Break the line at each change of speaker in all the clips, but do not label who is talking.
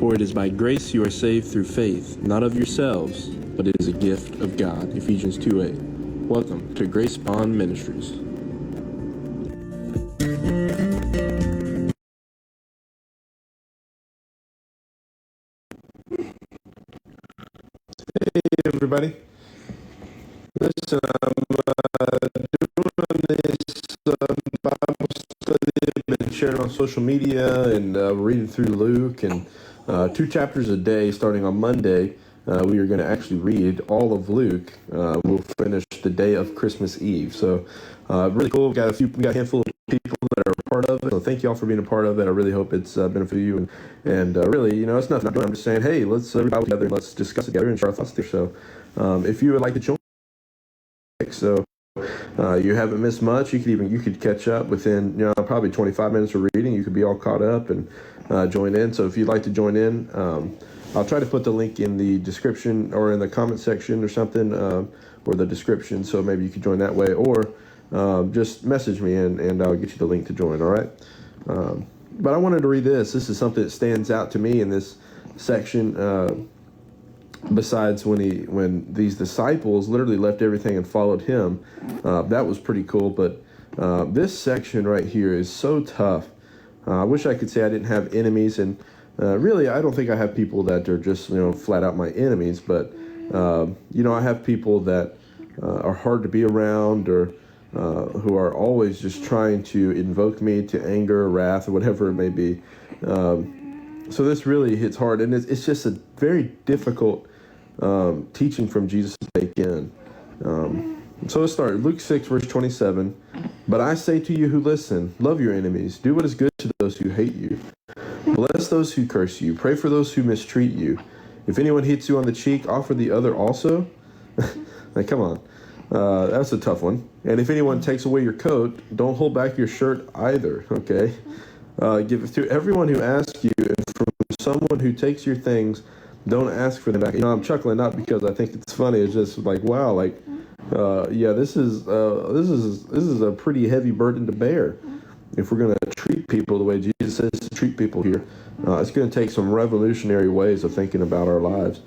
For it is by grace you are saved through faith, not of yourselves, but it is a gift of God. Ephesians 2:8. Welcome to Grace Bond Ministries.
Hey everybody, listen, I'm doing this Bible study. I've been sharing on social media and reading through Luke, and 2 chapters a day starting on Monday. We are going to actually read all of Luke. We'll finish the day of Christmas Eve. So really cool. We got a handful of people that are a part of it. So thank you all for being a part of it. I really hope it's benefited you. And really, it's nothing I'm doing. I'm just saying, hey, let's read the Bible together and let's discuss it together and share our thoughts there. So if you would like to join, you haven't missed much. You could catch up within probably 25 minutes of reading. You could be all caught up and join in. So if you'd like to join in, I'll try to put the link in the description or in the comment section or something, or the description. So maybe you could join that way, or just message me and I'll get you the link to join. All right. But I wanted to read this. This is something that stands out to me in this section. Besides when these disciples literally left everything and followed him, that was pretty cool. But this section right here is so tough. I wish I could say I didn't have enemies, and really I don't think I have people that are just flat out my enemies. But I have people that are hard to be around, or who are always just trying to invoke me to anger or wrath or whatever it may be. So this really hits hard, and it's just a very difficult teaching from Jesus to take in. So let's start. Luke 6, verse 27. But I say to you who listen, love your enemies, do what is good to those who hate you. Bless those who curse you, pray for those who mistreat you. If anyone hits you on the cheek, offer the other also. Like, come on. That's a tough one. And if anyone takes away your coat, don't hold back your shirt either, okay? Give it to everyone who asks you, and from someone who takes your things, don't ask for them back. I'm chuckling not because I think it's funny. It's just like, wow, like, this is a pretty heavy burden to bear. If we're going to treat people the way Jesus says to treat people here, it's going to take some revolutionary ways of thinking about our lives.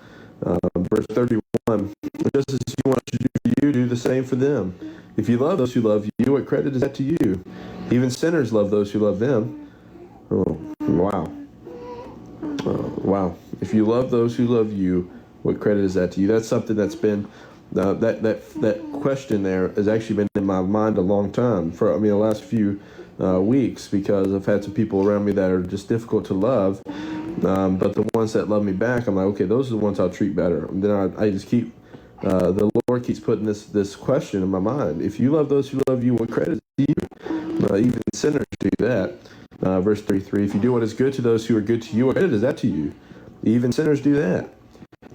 Verse 31, just as you want to do for you, do the same for them. If you love those who love you, what credit is that to you? Even sinners love those who love them. Oh, wow. Wow. If you love those who love you, what credit is that to you? That's something that's been, that question there has actually been in my mind a long time, the last few weeks, because I've had some people around me that are just difficult to love. But the ones that love me back, I'm like, okay, those are the ones I'll treat better. And then I just keep, the Lord keeps putting this question in my mind. If you love those who love you, what credit is to you? Even sinners do that. Verse 33, if you do what is good to those who are good to you, what credit is that to you? Even sinners do that.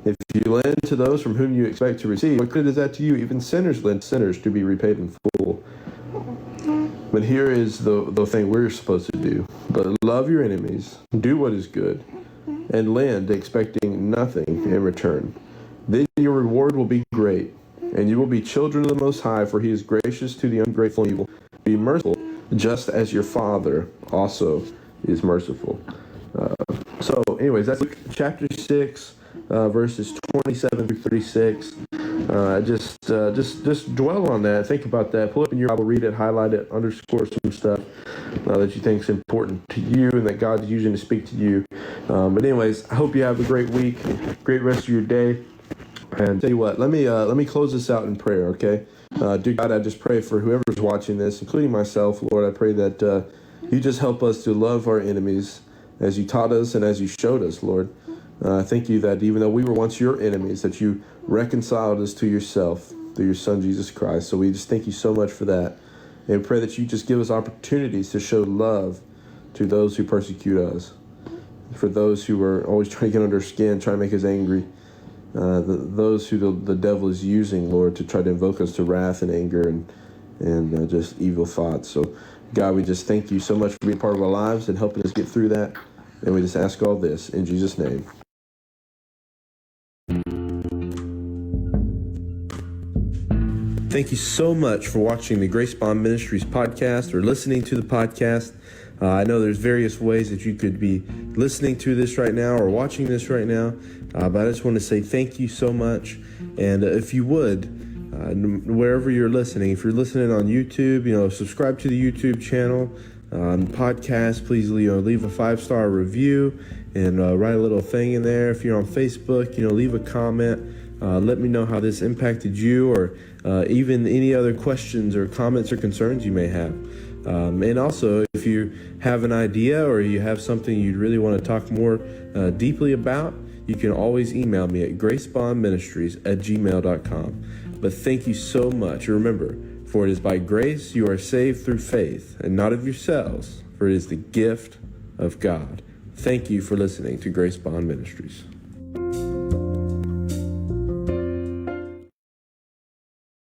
If you lend to those from whom you expect to receive, what credit is that to you? Even sinners lend to sinners to be repaid in full. But here is the thing we're supposed to do. But love your enemies, do what is good, and lend, expecting nothing in return. Then your reward will be great, and you will be children of the Most High, for he is gracious to the ungrateful and evil. Be merciful, just as your Father also is merciful. So anyways, that's Luke chapter 6, verses 27 through 36. Just dwell on that. Think about that. Pull up in your Bible, read it, highlight it, underscore some stuff that you think is important to you and that God is using to speak to you. But anyways, I hope you have a great week, great rest of your day. And tell you what, let me close this out in prayer, okay? Dear God, I just pray for whoever's watching this, including myself, Lord. I pray that you just help us to love our enemies as you taught us and as you showed us, Lord. Thank you that even though we were once your enemies, that you reconciled us to yourself through your Son, Jesus Christ. So we just thank you so much for that. And pray that you just give us opportunities to show love to those who persecute us, for those who are always trying to get under our skin, trying to make us angry, those who the devil is using, Lord, to try to invoke us to wrath and anger and just evil thoughts. So, God, we just thank you so much for being part of our lives and helping us get through that. And we just ask all this in Jesus' name. Thank you so much for watching the Grace Bond Ministries podcast or listening to the podcast. I know there's various ways that you could be listening to this right now or watching this right now, but I just want to say thank you so much. And if you would, wherever you're listening, if you're listening on YouTube, subscribe to the YouTube channel. Podcast, please leave a 5-star review and write a little thing in there. If you're on Facebook, leave a comment. Let me know how this impacted you, or even any other questions or comments or concerns you may have. And also, if you have an idea or you have something you'd really want to talk more deeply about, you can always email me at gracebondministries@gmail.com. But thank you so much. Remember, for it is by grace you are saved through faith, and not of yourselves, for it is the gift of God. Thank you for listening to Grace Bond Ministries.